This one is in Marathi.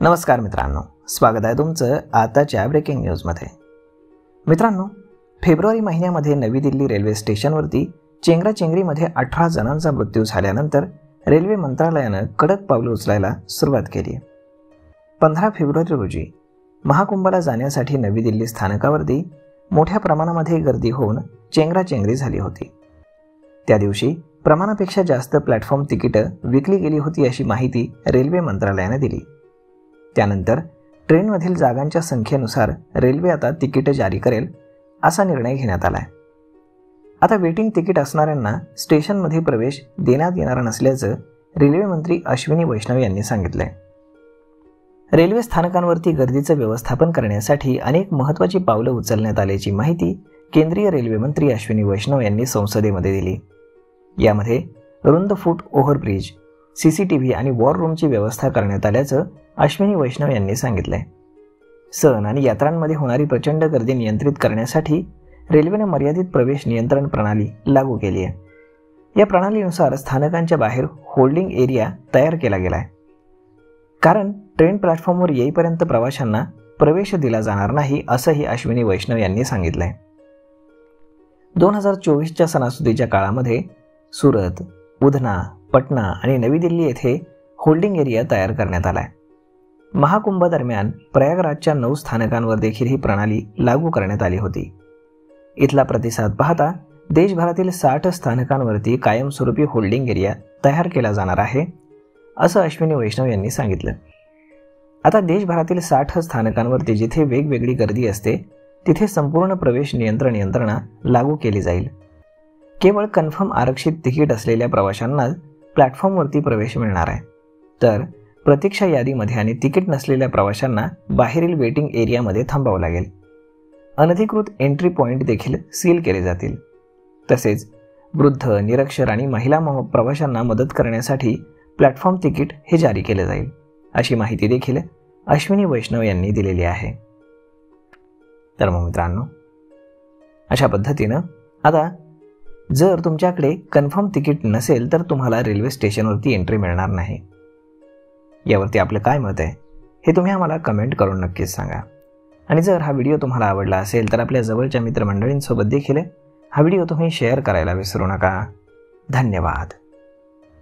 नमस्कार मित्रांनो, स्वागत आहे तुमचं आताच्या ब्रेकिंग न्यूजमध्ये। मित्रांनो, फेब्रुवारी महिन्यामध्ये नवी दिल्ली रेल्वे स्टेशनवरती चेंगराचेंगरीमध्ये 18 जणांचा मृत्यू झाल्यानंतर रेल्वे मंत्रालयानं कडक पावलं उचलायला सुरुवात केली आहे। 15 फेब्रुवारी रोजी महाकुंभाला जाण्यासाठी नवी दिल्ली स्थानकावरती मोठ्या प्रमाणामध्ये गर्दी होऊन चेंगराचेंगरी झाली होती। त्या दिवशी प्रमाणापेक्षा जास्त प्लॅटफॉर्म तिकीटं विकली गेली होती अशी माहिती रेल्वे मंत्रालयाने दिली। त्यानंतर ट्रेनमधील जागांच्या संख्येनुसार रेल्वे आता तिकीटं जारी करेल असा निर्णय घेण्यात आला आहे। आता वेटिंग तिकीट असणाऱ्यांना स्टेशनमध्ये प्रवेश देण्यात येणार नसल्याचं रेल्वे मंत्री अश्विनी वैष्णव यांनी सांगितलंय। रेल्वे स्थानकांवरती गर्दीचं व्यवस्थापन करण्यासाठी अनेक महत्त्वाची पावलं उचलण्यात आल्याची माहिती केंद्रीय रेल्वे मंत्री अश्विनी वैष्णव यांनी संसदेमध्ये दिली। यामध्ये रुंद फूट ओव्हरब्रिज, CCTV आणि वॉर रूमची व्यवस्था करण्यात आल्याचं अश्विनी वैष्णव यांनी सांगितलंय। सण आणि यात्रांमध्ये होणारी प्रचंड गर्दी नियंत्रित करण्यासाठी रेल्वेने मर्यादित प्रवेश नियंत्रण प्रणाली लागू केली आहे। या प्रणालीनुसार स्थानकांच्या बाहेर होल्डिंग एरिया तयार केला गेला आहे, कारण ट्रेन प्लॅटफॉर्मवर येईपर्यंत प्रवाशांना प्रवेश दिला जाणार नाही असंही अश्विनी वैष्णव यांनी सांगितलंय। 2024च्या सणासुदीच्या काळामध्ये सुरत, उधना, पटना आणि नवी दिल्ली येथे होल्डिंग एरिया तयार करण्यात आलाय। महाकुंभ दरम्यान प्रयागराजच्या 9 स्थानकांवर देखील ही प्रणाली लागू करण्यात आली होती। इथला प्रतिसाद पाहता देशभरातील 60 स्थानकांवरती कायमस्वरूपी होल्डिंग एरिया तयार केला जाणार आहे असं अश्विनी वैष्णव यांनी सांगितलं। आता देशभरातील 60 स्थानकांवरती जिथे वेगवेगळी गर्दी असते तिथे संपूर्ण प्रवेश नियंत्रण यंत्रणा लागू केली जाईल। केवळ कन्फर्म आरक्षित तिकीट असलेल्या प्रवाशांनाच प्लॅटफॉर्मवरती प्रवेश मिळणार आहे, तर प्रतीक्षा यादीमध्ये आणि तिकीट नसलेल्या प्रवाशांना बाहेरील वेटिंग एरियामध्ये थांबावं लागेल। अनधिकृत एंट्री पॉईंट देखील सील केले जातील। तसेच वृद्ध, निरक्षर आणि महिला प्रवाशांना मदत करण्यासाठी प्लॅटफॉर्म तिकीट हे जारी केले जाईल अशी माहिती देखील अश्विनी वैष्णव यांनी दिलेली आहे। तर मग मित्रांनो, अशा पद्धतीनं आता जर तुमच्याकडे कन्फर्म तिकीट नसेल तर तुम्हाला रेल्वे स्टेशनवरती एंट्री मिळणार नाही। यावरती आपलं काय मत आहे हे तुम्ही आम्हाला कमेंट करून नक्कीच सांगा। आणि जर हा व्हिडिओ तुम्हाला आवडला असेल तर आपल्या जवळच्या मित्रमंडळींसोबत देखील हा व्हिडिओ तुम्ही शेअर करायला विसरू नका। धन्यवाद।